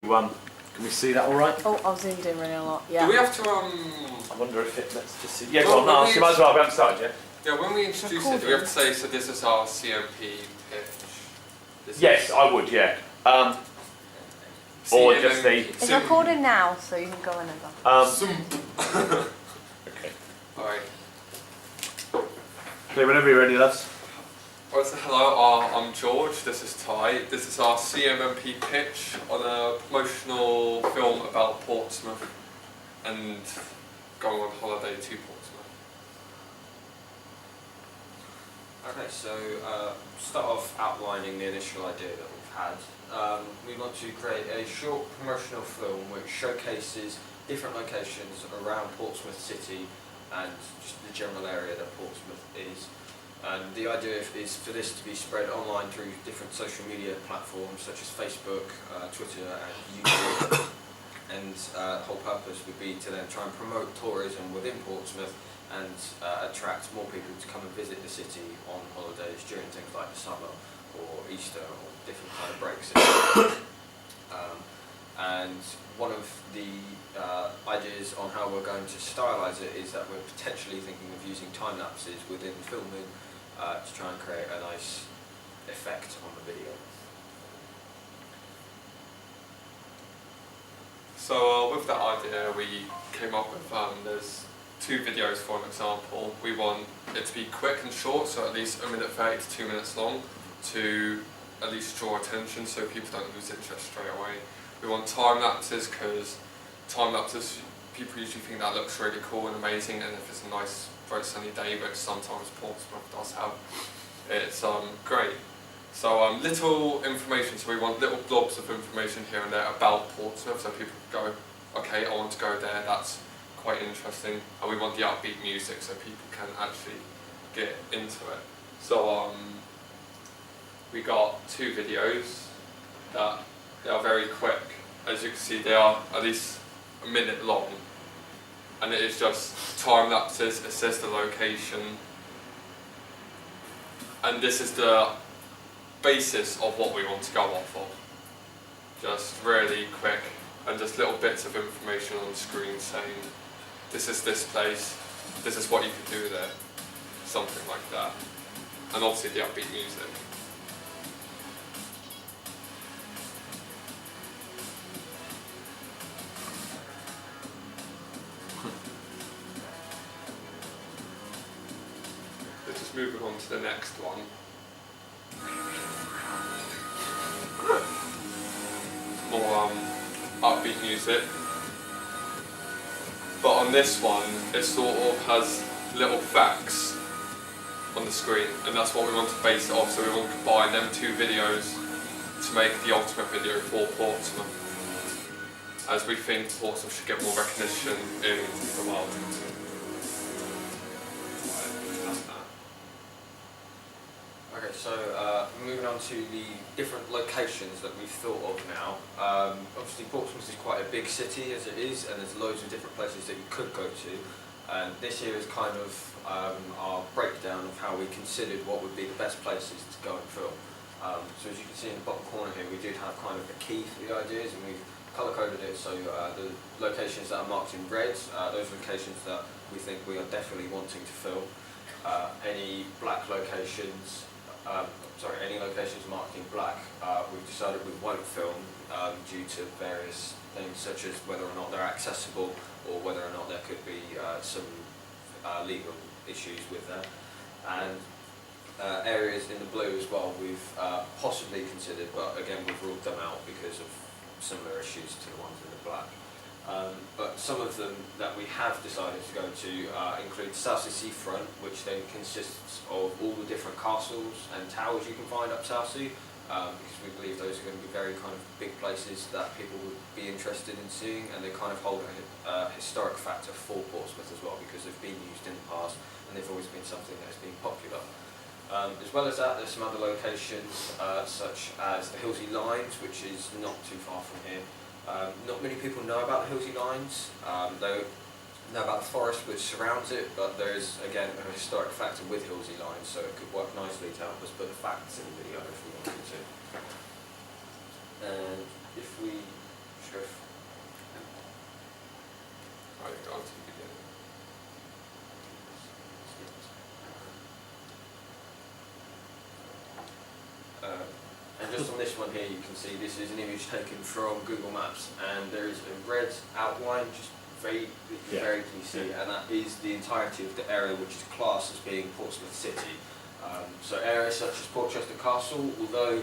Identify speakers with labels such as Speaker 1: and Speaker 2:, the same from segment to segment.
Speaker 1: Can we see that all right?
Speaker 2: Oh, I've zoomed in really a lot. Yeah.
Speaker 3: Do we have to
Speaker 1: I wonder if it. Let's just see. Yeah, go on. No, you might as well. We haven't started yet.
Speaker 3: Yeah, when we introduce it, do we have to say, so this is our CMP pitch?
Speaker 1: Yes, I would. Yeah. Or just the.
Speaker 2: It's recording now, so you can go whenever.
Speaker 1: Okay.
Speaker 3: Alright.
Speaker 1: Okay, whenever you're ready, lads.
Speaker 3: Alright, so hello, I'm George, this is Ty. This is our CMMP pitch on a promotional film about Portsmouth and going on holiday to Portsmouth.
Speaker 4: Okay, so start off outlining the initial idea that we've had. We want to create a short promotional film which showcases different locations around Portsmouth City and just the general area that Portsmouth is. And the idea is for this to be spread online through different social media platforms such as Facebook, Twitter and YouTube. And the whole purpose would be to then try and promote tourism within Portsmouth and attract more people to come and visit the city on holidays during things like the summer or Easter or different kind of breaks. And one of the ideas on how we're going to stylize it is that we're potentially thinking of using time lapses within filming to try and create a nice effect on the video.
Speaker 3: So with that idea we came up with, there's 2 videos for an example. We want it to be quick and short, so at least 1 minute 30 to 2 minutes long, to at least draw attention so people don't lose interest straight away. We want time lapses because time lapses, people usually think that looks really cool and amazing, and if it's a nice bright sunny day, which sometimes Portsmouth does have, it's great. So little information, so we want little blobs of information here and there about Portsmouth, so people go, okay, I want to go there, that's quite interesting. And we want the upbeat music so people can actually get into it. So we got 2 videos that they are very quick. As you can see, they are at least 1 minute long. And it is just time lapses, it says the location. And this is the basis of what we want to go off of. Just really quick and just little bits of information on the screen saying this is this place, this is what you can do there, something like that. And obviously the upbeat music. Let's just move on to the next one. More upbeat music. But on this one, it sort of has little facts on the screen, and that's what we want to base it off, so we want to combine them 2 videos to make the ultimate video for Portsmouth, as we think Portsmouth should get more recognition in the world.
Speaker 4: Okay, so moving on to the different locations that we've thought of now. Obviously Portsmouth is quite a big city as it is, and there's loads of different places that you could go to. And this here is kind of our breakdown of how we considered what would be the best places to go and film. So as you can see in the bottom corner here, we did have kind of a key for the ideas, and we've colour-coded it so the locations that are marked in red, those locations that we think we are definitely wanting to film. Any black locations, any locations marked in black, we've decided we won't film due to various things such as whether or not they're accessible or whether or not there could be some legal issues with that. And areas in the blue as well we've possibly considered, but again we've ruled them out because of similar issues to the ones in the black. But some of them that we have decided to go to include Southsea Seafront, which then consists of all the different castles and towers you can find up Southsea, because we believe those are going to be very kind of big places that people would be interested in seeing, and they kind of hold a historic factor for Portsmouth as well, because they've been used in the past and they've always been something that's been popular. As well as that, there's some other locations such as the Hillsey Lines, which is not too far from here. Not many people know about the Hillsey Lines. They know about the forest which surrounds it, but there is again a historic factor with Hillsey Lines, so it could work nicely to help us put the facts in the video if we wanted to. And if we just on this one here, you can see this is an image taken from Google Maps, and there is a red outline, just very vaguely see, and that is the entirety of the area which is classed as being Portsmouth City. So areas such as Portchester Castle, although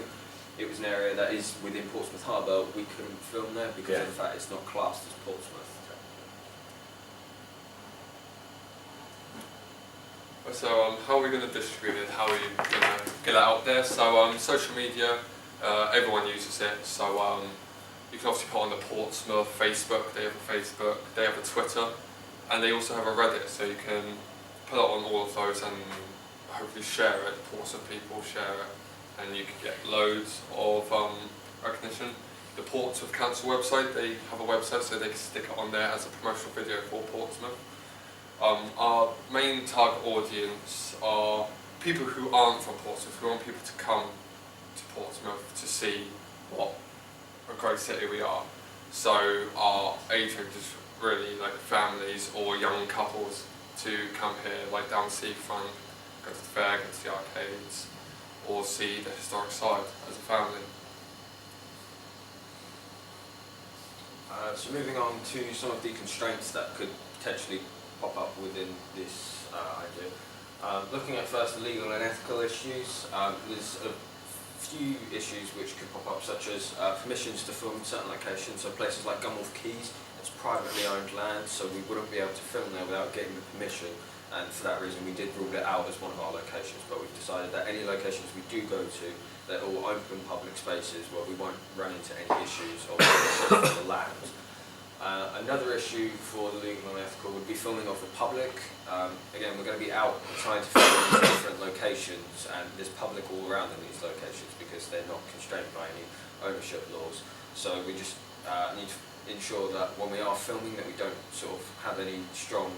Speaker 4: it was an area that is within Portsmouth Harbour, we couldn't film there because of the fact it's not classed as Portsmouth.
Speaker 3: So how are we going to distribute it? How are we going to get it out there? So social media, everyone uses it. So you can obviously put on the Portsmouth Facebook, they have a Facebook, they have a Twitter, and they also have a Reddit, so you can put it on all of those and hopefully share it. Portsmouth people share it, and you can get loads of recognition. The Portsmouth Council website, they have a website so they can stick it on there as a promotional video for Portsmouth. Our main target audience are people who aren't from Portsmouth. We want people to come to Portsmouth to see what a great city we are. So our age range is really like families or young couples to come here, like down seafront, go to the fair, go to the arcades, or see the historic site as a family.
Speaker 4: So moving on to some of the constraints that could potentially pop up within this idea. Looking at first the legal and ethical issues, there's a few issues which could pop up, such as permissions to film in certain locations. So places like Gunwharf Quays, it's privately owned land, so we wouldn't be able to film there without getting the permission, and for that reason we did rule it out as one of our locations, but we've decided that any locations we do go to, they're all open public spaces where we won't run into any issues of the land. Another issue for the legal and ethical would be filming of the public. Again, we're going to be out trying to film in different locations, and there's public all around in these locations because they're not constrained by any ownership laws. So we just need to ensure that when we are filming that we don't sort of have any strong,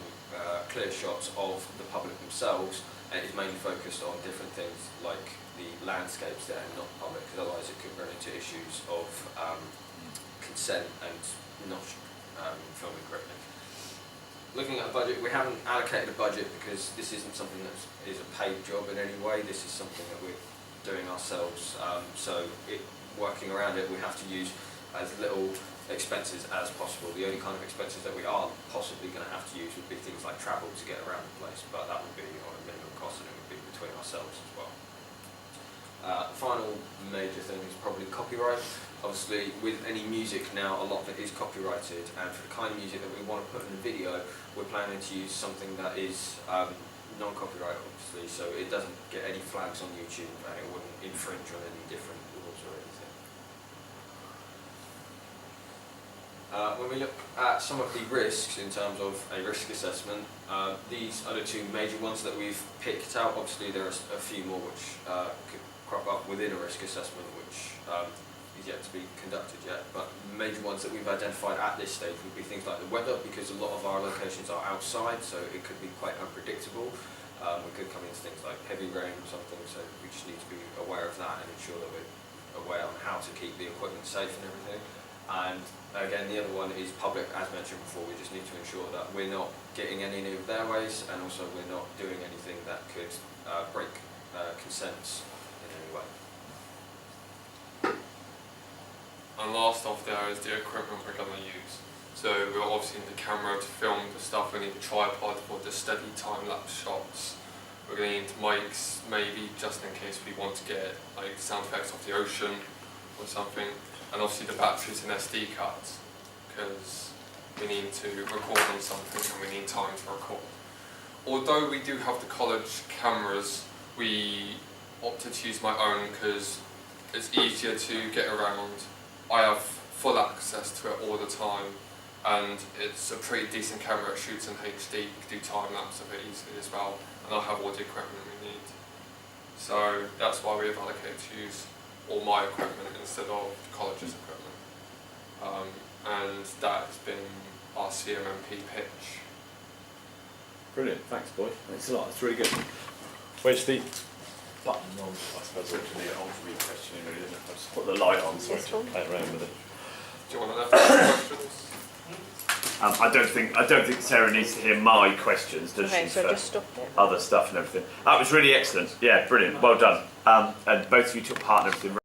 Speaker 4: clear shots of the public themselves, and it's mainly focused on different things like the landscapes that are not public, because otherwise it could run into issues of consent and not filming correctly. Looking at a budget, we haven't allocated a budget because this isn't something that is a paid job in any way. This is something that we're doing ourselves. Working around it, we have to use as little expenses as possible. The only kind of expenses that we are possibly going to have to use would be things like travel to get around the place, but that would be on a minimum cost, and it would be between ourselves as well. The final major thing is probably copyright. Obviously, with any music now, a lot of it is copyrighted, and for the kind of music that we want to put in the video, we're planning to use something that is non-copyright, obviously, so it doesn't get any flags on YouTube, and it wouldn't infringe on any different rules or anything. When we look at some of the risks in terms of a risk assessment, these are the two major ones that we've picked out. Obviously, there are a few more which could crop up within a risk assessment, which is yet to be conducted yet, but the major ones that we've identified at this stage would be things like the weather, because a lot of our locations are outside, so it could be quite unpredictable. We could come into things like heavy rain or something, so we just need to be aware of that and ensure that we're aware on how to keep the equipment safe and everything. And again, the other one is public, as mentioned before. We just need to ensure that we're not getting any of their ways, and also we're not doing anything that could break consents in any way.
Speaker 3: And last off there is the equipment we're going to use. So we'll obviously need the camera to film the stuff, we need a tripod for the steady time-lapse shots. We're going to need mics, maybe just in case we want to get like sound effects off the ocean or something. And obviously the batteries and SD cards, because we need to record on something and we need time to record. Although we do have the college cameras, we opted to use my own because it's easier to get around. I have full access to it all the time, and it's a pretty decent camera. It shoots in HD, you can do time-lapse of it easily as well, and I have all the equipment we need. So that's why we have allocated to use all my equipment instead of the college's equipment. And that has been our CMMP pitch.
Speaker 1: Brilliant, thanks boy. Thanks a lot, it's really good. Where's the button on? I suppose originally it answered your question, really, didn't it? I just put the light on so I can play around with it.
Speaker 3: Do you want to ask questions?
Speaker 1: I don't think Sarah needs to hear my questions, does she?
Speaker 2: So just stop it.
Speaker 1: Other stuff and everything. That was really excellent. Yeah, brilliant. Well done. And both of you took part in everything.